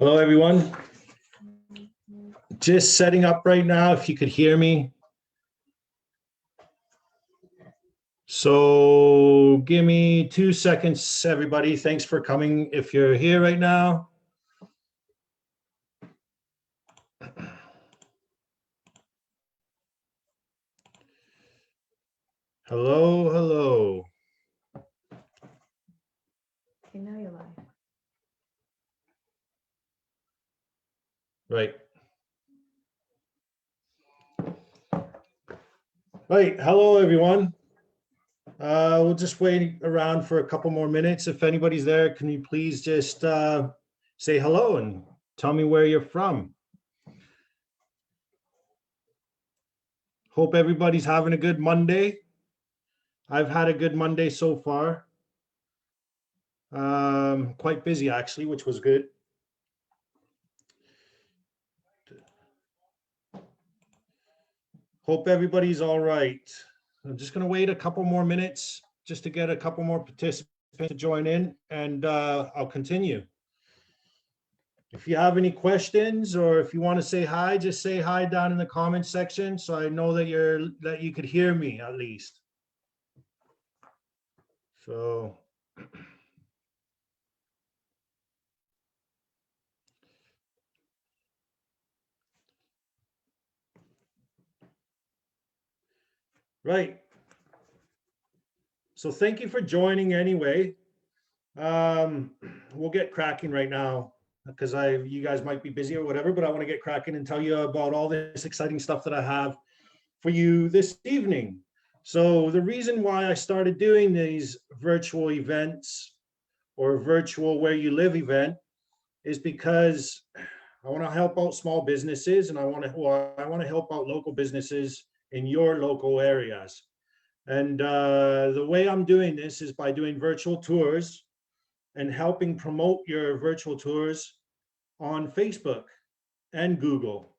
Hello, everyone. Just setting up right now, if you could hear me. So give me 2 seconds, everybody. Thanks for coming if you're here right now. Hello, hello. Okay, now you're live. Right. Right. Hello, everyone. We'll just wait around for a couple more minutes. If anybody's there, can you please just say hello and tell me where you're from? Hope everybody's having a good Monday. I've had a good Monday so far. Quite busy actually, which was good. Hope everybody's all right. I'm just going to wait a couple more minutes just to get a couple more participants to join in, and I'll continue. If you have any questions or if you want to say hi, just say hi down in the comment section so I know that you could hear me at least. So right. So thank you for joining anyway. We'll get cracking right now because you guys might be busy or whatever, but I want to get cracking and tell you about all this exciting stuff that I have for you this evening. So the reason why I started doing these virtual events or virtual where you live event is because I want to help out small businesses, and I want to help out local businesses in your local areas. And the way I'm doing this is by doing virtual tours and helping promote your virtual tours on Facebook and Google.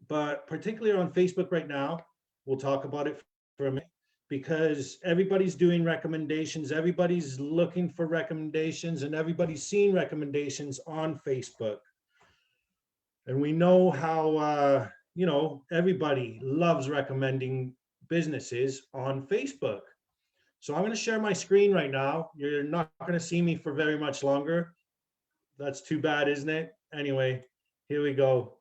But particularly on Facebook right now, we'll talk about it for a minute, because everybody's doing recommendations, everybody's looking for recommendations, and everybody's seeing recommendations on Facebook. And we know how, everybody loves recommending businesses on Facebook. So I'm going to share my screen right now. You're not going to see me for very much longer. That's too bad, isn't it? Anyway, here we go.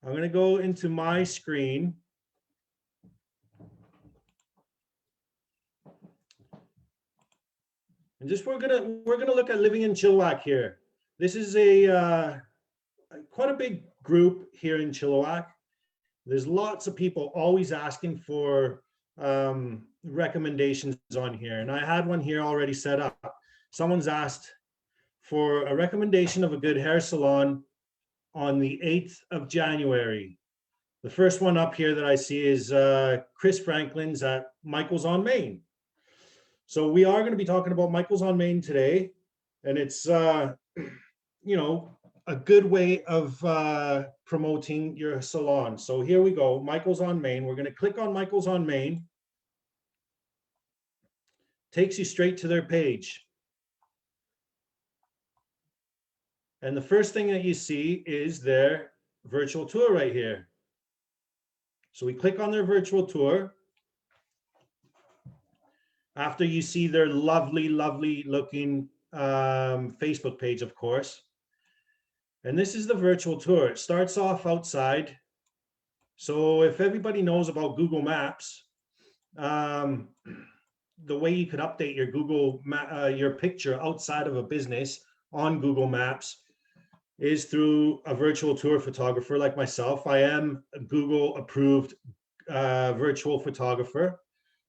I'm going to go into my screen. And just we're gonna look at living in Chilliwack here. This is quite a big group here in Chilliwack. There's lots of people always asking for recommendations on here, and I had one here already set up. Someone's asked for a recommendation of a good hair salon on the 8th of January. The first one up here that I see is Chris Franklin's at Michael's on Main. So we are going to be talking about Michael's on Main today, and it's a good way of promoting your salon. So here we go, Michael's on Main. We're going to click on Michael's on Main. Takes you straight to their page. And the first thing that you see is their virtual tour right here. So we click on their virtual tour. After you see their lovely, lovely looking Facebook page, of course. And this is the virtual tour. It starts off outside. So if everybody knows about Google Maps, the way you could update your your picture outside of a business on Google Maps is through a virtual tour photographer like myself. I am a Google approved virtual photographer.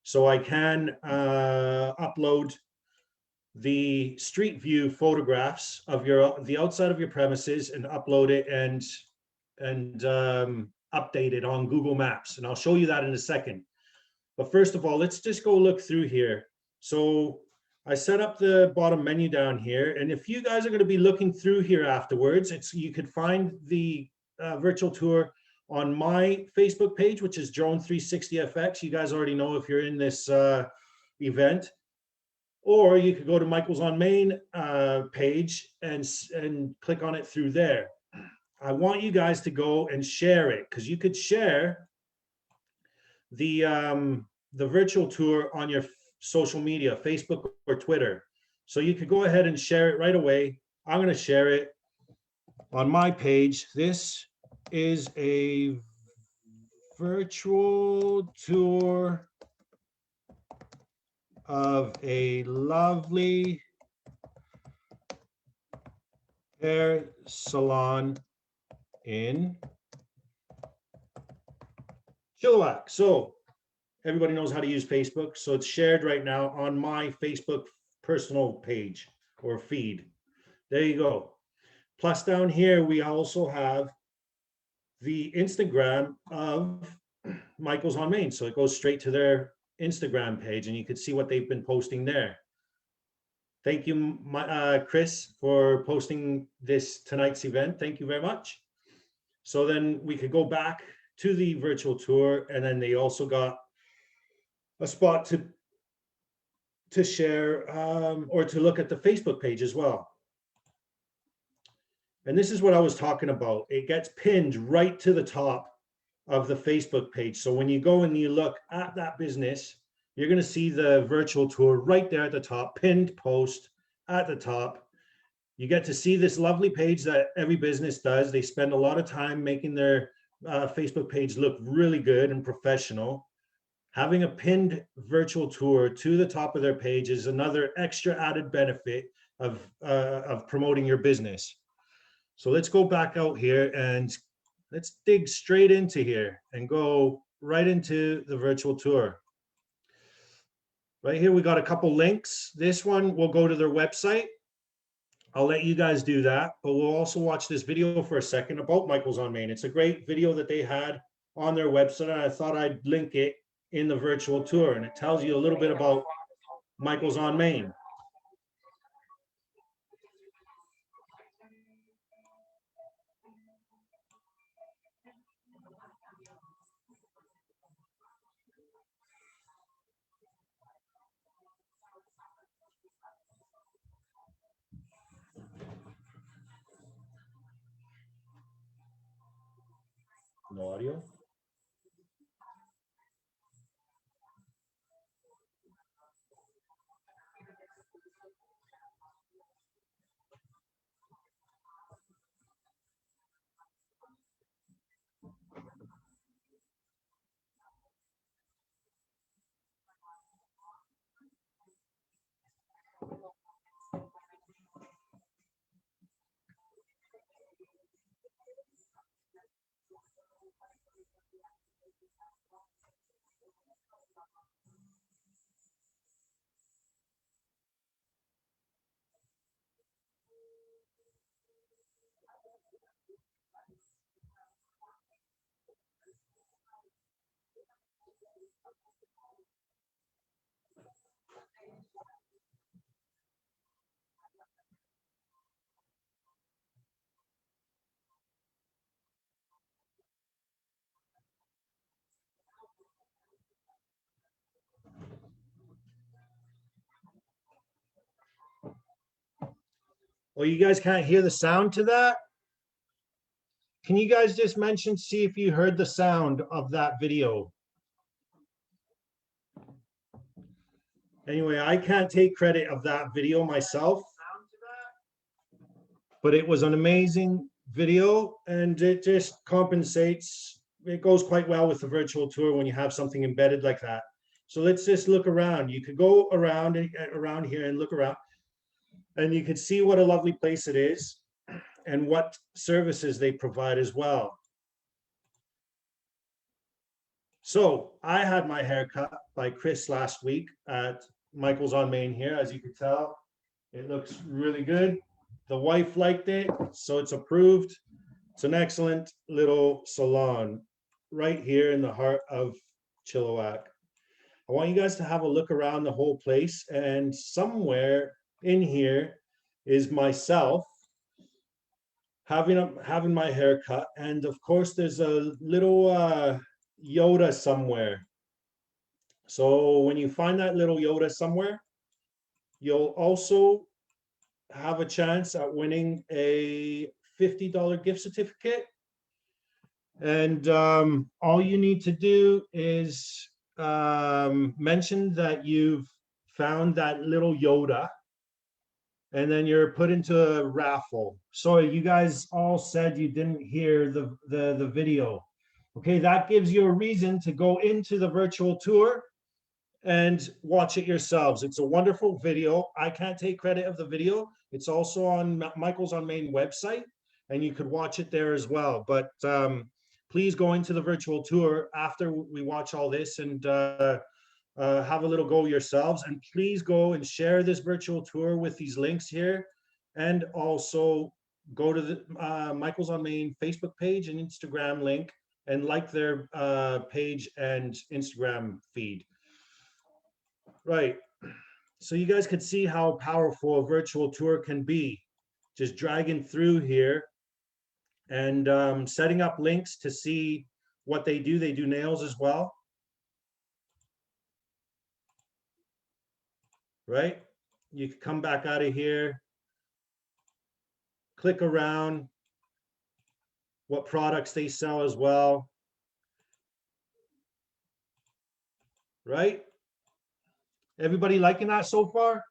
So I can upload the street view photographs of the outside of your premises and upload it and update it on Google Maps. And I'll show you that in a second. But first of all, let's just go look through here. So I set up the bottom menu down here. And if you guys are going to be looking through here afterwards, you could find the virtual tour on my Facebook page, which is Drone360FX. You guys already know if you're in this event. or you could go to Michael's on Main page and click on it through there. I want you guys to go and share it, because you could share the virtual tour on your social media, Facebook or Twitter. So you could go ahead and share it right away. I'm going to share it on my page. This is a virtual tour of a lovely hair salon in Chilliwack. So everybody knows how to use Facebook. So it's shared right now on my Facebook personal page or feed. There you go. Plus down here, we also have the Instagram of Michael's on Main. So it goes straight to their Instagram page and you can see what they've been posting there. Thank you, Chris, for posting this tonight's event. Thank you very much. So then we could go back to the virtual tour, and then they also got a spot to share or to look at the Facebook page as well. And this is what I was talking about. It gets pinned right to the top of the Facebook page. So when you go and you look at that business, you're going to see the virtual tour right there at the top, pinned post at the top. You get to see this lovely page that every business does. They spend a lot of time making their Facebook page look really good and professional. Having a pinned virtual tour to the top of their page is another extra added benefit of promoting your business. So let's go back out here and let's dig straight into here and go right into the virtual tour. Right here, we got a couple links. This one will go to their website. I'll let you guys do that, but we'll also watch this video for a second about Michael's on Main. It's a great video that they had on their website, and I thought I'd link it in the virtual tour, and it tells you a little bit about Michael's on Main. No audio? Well, you guys can't hear the sound to that? Can you guys just mention, see if you heard the sound of that video? Anyway, I can't take credit of that video myself, but it was an amazing video and it just compensates. It goes quite well with the virtual tour when you have something embedded like that. So let's just look around. You could go around here and look around, and you could see what a lovely place it is and what services they provide as well. So I had my hair cut by Chris last week at Michael's on Main here. As you can tell, it looks really good. The wife liked it, so it's approved. It's an excellent little salon right here in the heart of Chilliwack. I want you guys to have a look around the whole place, and somewhere in here is myself having my hair cut, and of course there's a little Yoda somewhere. So when you find that little Yoda somewhere, You'll also have a chance at winning a $50 gift certificate. And all you need to do is mention that you've found that little Yoda, and then you're put into a raffle. Sorry, you guys all said you didn't hear the video. Okay, that gives you a reason to go into the virtual tour and watch it yourselves. It's a wonderful video. I can't take credit of the video. It's also on Michael's on Main website, and you could watch it there as well. But please go into the virtual tour after we watch all this and have a little go yourselves. And please go and share this virtual tour with these links here. And also go to the Michael's on Main Facebook page and Instagram link and like their page and Instagram feed. Right. So you guys could see how powerful a virtual tour can be. Just dragging through here and setting up links to see what they do. They do nails as well. Right? You can come back out of here, click around what products they sell as well. Right? Everybody liking that so far?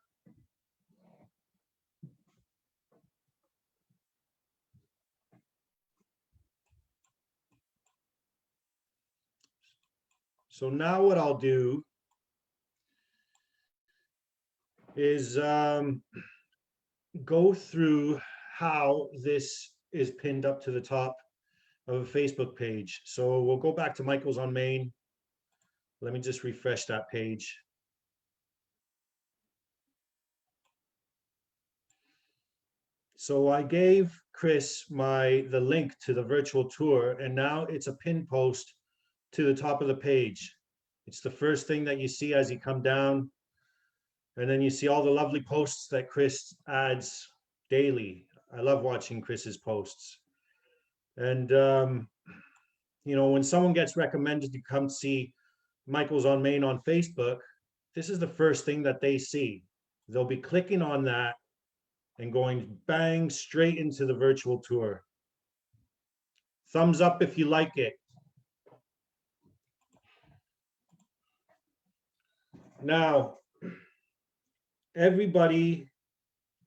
So now what I'll do is go through how this is pinned up to the top of a Facebook page. So we'll go back to Michael's on Main. Let me just refresh that page. So I gave Chris the link to the virtual tour, and now it's a pin post to the top of the page. It's the first thing that you see as you come down. And then you see all the lovely posts that Chris adds daily. I love watching Chris's posts. And, you know, when someone gets recommended to come see Michael's on Main on Facebook, this is the first thing that they see. They'll be clicking on that and going bang straight into the virtual tour. Thumbs up if you like it. Now, everybody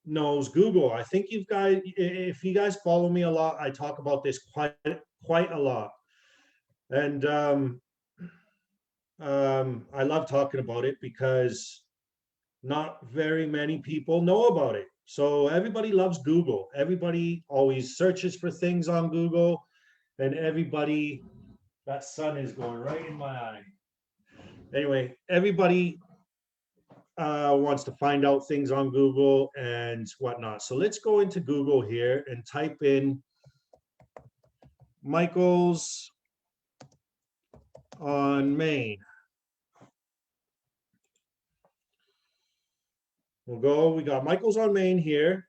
knows Google. I think you guys, if you guys follow me a lot, I talk about this quite a lot. And I love talking about it because not very many people know about it. So everybody loves Google. Everybody always searches for things on Google, and everybody, that sun is going right in my eye. Anyway, everybody wants to find out things on Google and whatnot. So let's go into Google here and type in Michael's on Main. We got Michael's on Main here.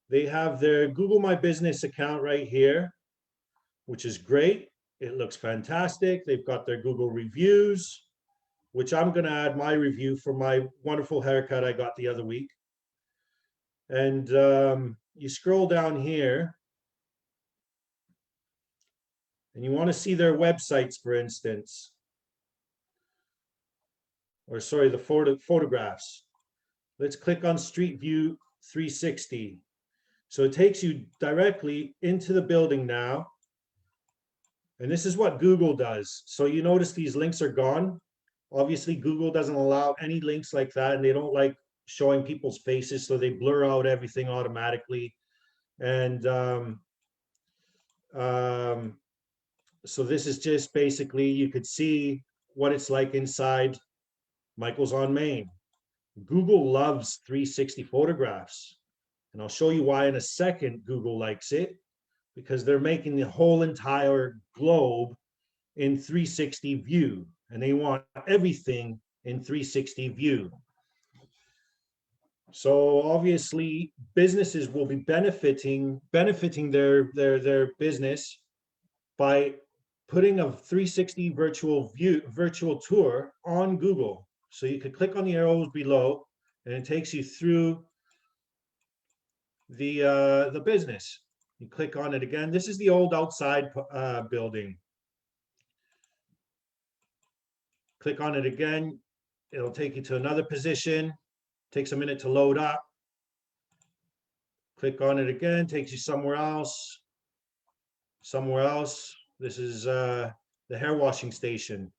They have their Google My Business account right here, which is great. It looks fantastic. They've got their Google reviews, which I'm going to add my review for my wonderful haircut I got the other week. And you scroll down here and you want to see their websites, for instance, or sorry, the photographs. Let's click on Street View 360. So it takes you directly into the building now. And this is what Google does. So you notice these links are gone. Obviously, Google doesn't allow any links like that, and they don't like showing people's faces, so they blur out everything automatically. And so this is just basically, you could see what it's like inside Michael's on Main. Google loves 360 photographs, and I'll show you why in a second. Google likes it because they're making the whole entire globe in 360 view, and they want everything in 360 view. So obviously businesses will be benefiting their business by putting a 360 virtual tour on Google. So you could click on the arrows below and it takes you through the business. You click on it again. This is the old outside building. Click on it again. It'll take you to another position. Takes a minute to load up. Click on it again, takes you somewhere else. Somewhere else. This is the hair washing station.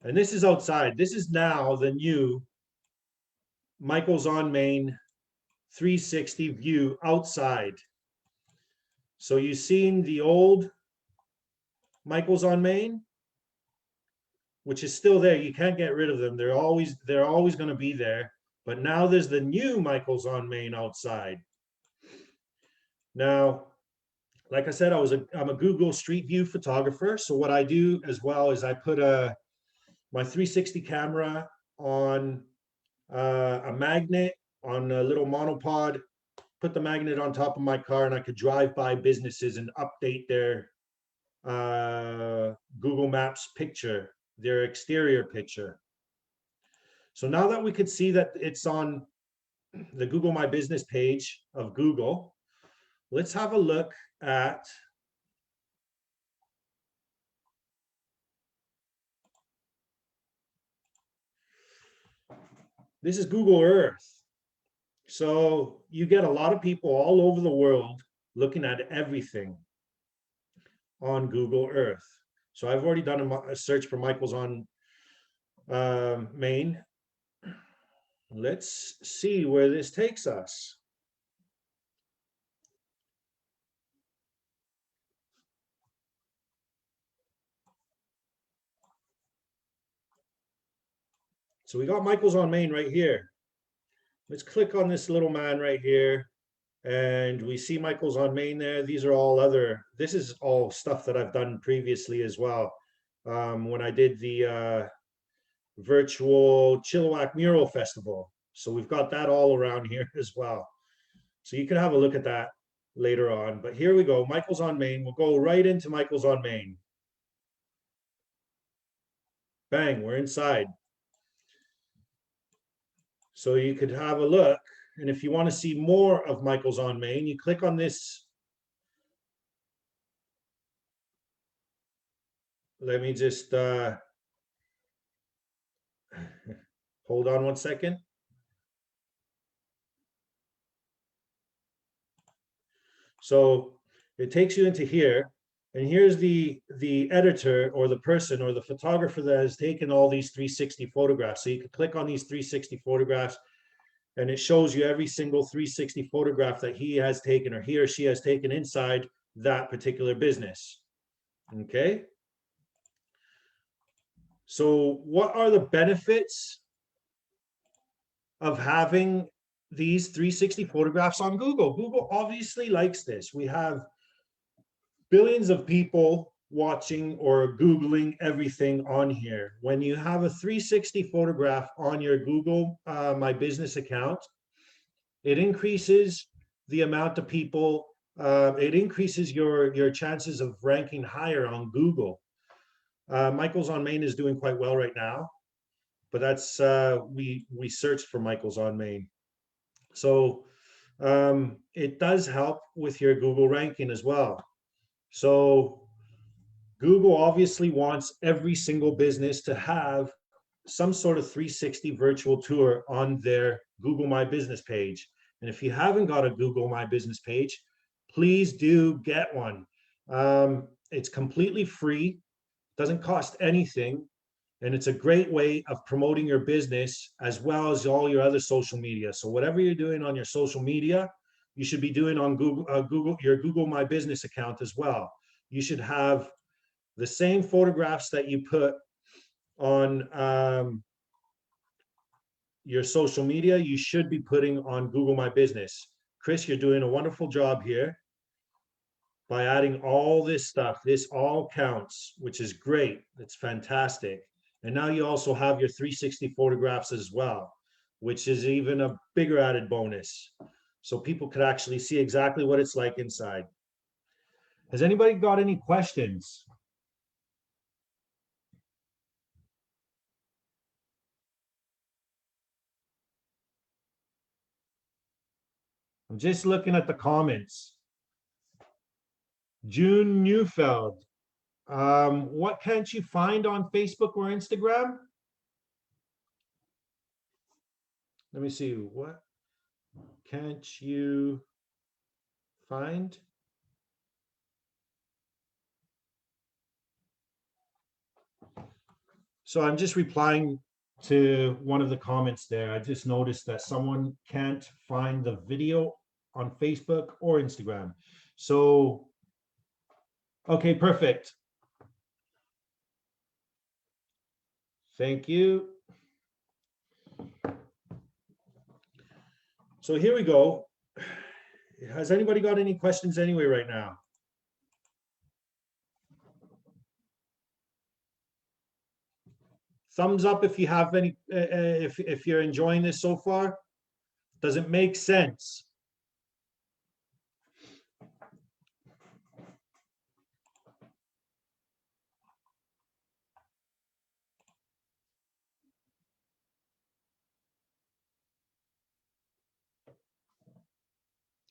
And this is outside. This is now the new Michael's on Main 360 view outside. So you've seen the old Michael's on Main, which is still there. You can't get rid of them. They're always going to be there. But now there's the new Michael's on Main outside. Now, like I said, I'm a Google Street View photographer. So what I do as well is I put my 360 camera on a magnet on a little monopod, put the magnet on top of my car, and I could drive by businesses and update their Google Maps picture, their exterior picture. So now that we could see that it's on the Google My Business page of Google, let's have a look at this is Google Earth. So you get a lot of people all over the world looking at everything on Google Earth. So I've already done a search for Michael's on Main. Let's see where this takes us. So we got Michael's on Main right here. Let's click on this little man right here. And we see Michael's on Main there. These are all this is all stuff that I've done previously as well. When I did the virtual Chilliwack Mural Festival. So we've got that all around here as well. So you can have a look at that later on. But here we go, Michael's on Main. We'll go right into Michael's on Main. Bang, we're inside. So you could have a look. And if you want to see more of Michael's on Main, you click on this. Let me just hold on one second. So it takes you into here, and here's the editor or the person or the photographer that has taken all these 360 photographs. So you can click on these 360 photographs, and it shows you every single 360 photograph that he has taken or he or she has taken inside that particular business. Okay. So what are the benefits of having these 360 photographs on Google? Google obviously likes this. We have billions of people watching or Googling everything on here. When you have a 360 photograph on your Google My Business account, it increases the amount of people, it increases your chances of ranking higher on Google. Michael's on Main is doing quite well right now, but that's we searched for Michael's on Main. So it does help with your Google ranking as well. So Google obviously wants every single business to have some sort of 360 virtual tour on their Google My Business page. And if you haven't got a Google My Business page, please do get one. It's completely free, doesn't cost anything, and it's a great way of promoting your business as well as all your other social media. So whatever you're doing on your social media, you should be doing on your Google My Business account as well. You should have the same photographs that you put on your social media, you should be putting on Google My Business. Chris, you're doing a wonderful job here by adding all this stuff. This all counts, which is great. It's fantastic. And now you also have your 360 photographs as well, which is even a bigger added bonus. So people could actually see exactly what it's like inside. Has anybody got any questions? I'm just looking at the comments. June Neufeld. What can't you find on Facebook or Instagram? Let me see. What can't you find? So I'm just replying to one of the comments there. I just noticed that someone can't find the video on Facebook or Instagram. So, okay, perfect. Thank you. So here we go. Has anybody got any questions anyway right now? Thumbs up if you have any, if you're enjoying this so far. Does it make sense?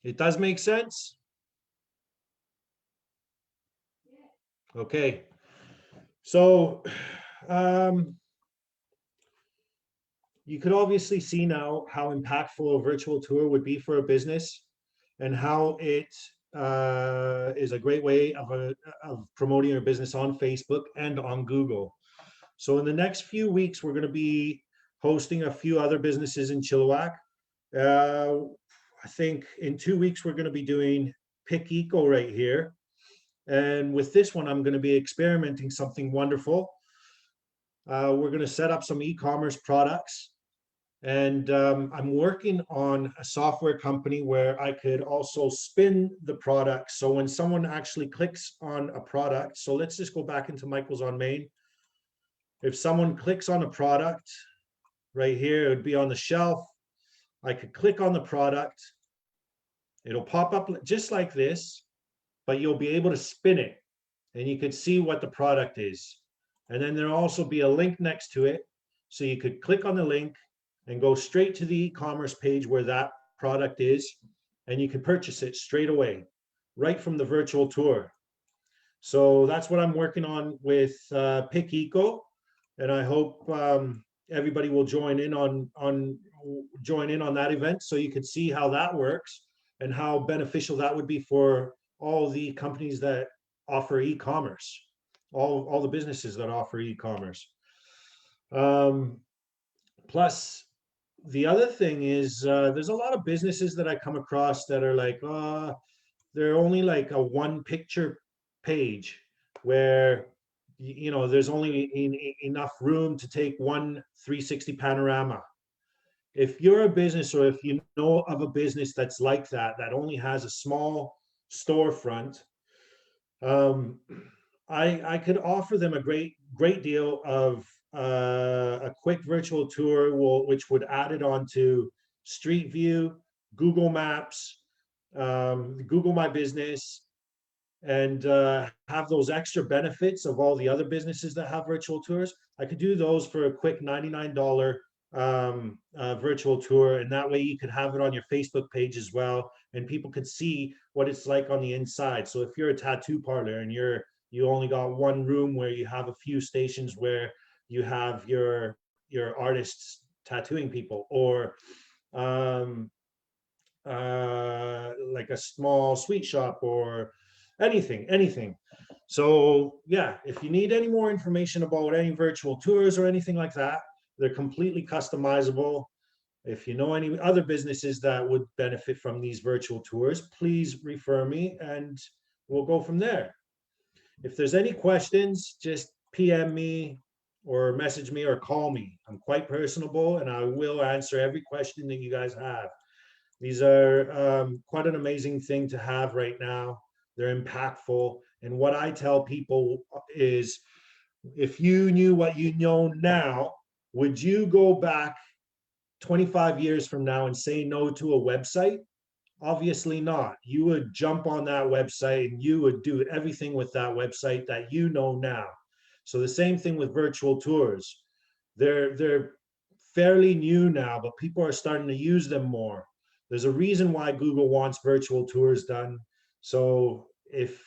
It does make sense? Okay. So, you could obviously see now how impactful a virtual tour would be for a business and how it is a great way of promoting your business on Facebook and on Google. So in the next few weeks, we're going to be hosting a few other businesses in Chilliwack. I think in 2 weeks, we're going to be doing Pick Eco right here. And with this one, I'm going to be experimenting something wonderful. We're going to set up some e-commerce products. And I'm working on a software company where I could also spin the product. So when someone actually clicks on a product, so let's just go back into Michael's on Main. If someone clicks on a product right here, it would be on the shelf. I could click on the product. It'll pop up just like this, but you'll be able to spin it and you could see what the product is. And then there'll also be a link next to it. So you could click on the link and go straight to the e-commerce page where that product is, and you can purchase it straight away, right from the virtual tour. So that's what I'm working on with Pick Eco, and I hope everybody will join in on that event so you can see how that works and how beneficial that would be for all the companies that offer e-commerce, all the businesses that offer e-commerce. Plus, the other thing is there's a lot of businesses that I come across that are like, they're only like a one picture page where, you know, there's only enough room to take one 360 panorama. If you're a business or if you know of a business that's like that, that only has a small storefront, I could offer them a great deal of a quick virtual tour, which would add it onto Street View, Google Maps, Google My Business, and have those extra benefits of all the other businesses that have virtual tours. I could do those for a quick $99 virtual tour, and that way you could have it on your Facebook page as well, and people could see what it's like on the inside. So if you're a tattoo parlor and you only got one room where you have a few stations where you have your artists tattooing people, or like a small sweet shop or anything. So yeah, if you need any more information about any virtual tours or anything like that, they're completely customizable. If you know any other businesses that would benefit from these virtual tours, please refer me and we'll go from there. If there's any questions, just PM me or message me or call me. I'm quite personable and I will answer every question that you guys have. These are quite an amazing thing to have right now. They're impactful. And what I tell people is, if you knew what you know now, would you go back 25 years from now and say no to a website? Obviously not. You would jump on that website and you would do everything with that website that you know now. So the same thing with virtual tours. They're fairly new now, but people are starting to use them more. There's a reason why Google wants virtual tours done. So if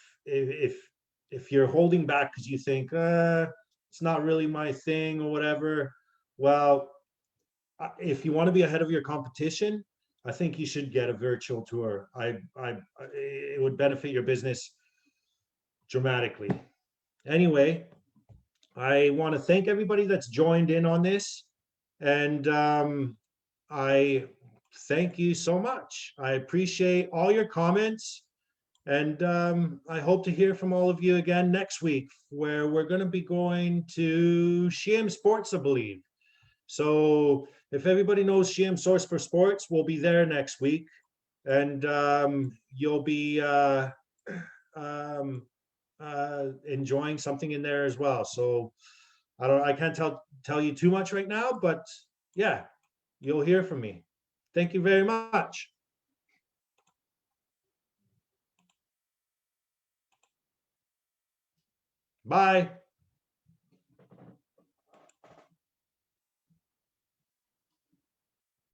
you're holding back because you think it's not really my thing or whatever, well, if you want to be ahead of your competition, I think you should get a virtual tour. It would benefit your business dramatically. Anyway, I want to thank everybody that's joined in on this, and I thank you so much. I appreciate all your comments, and I hope to hear from all of you again next week, where we're going to be going to Shim Sports, I believe. So if everybody knows Shim Source for Sports, we'll be there next week, and you'll be um, enjoying something in there as well. So I can't tell you too much right now, but yeah, you'll hear from me. Thank you very much. Bye.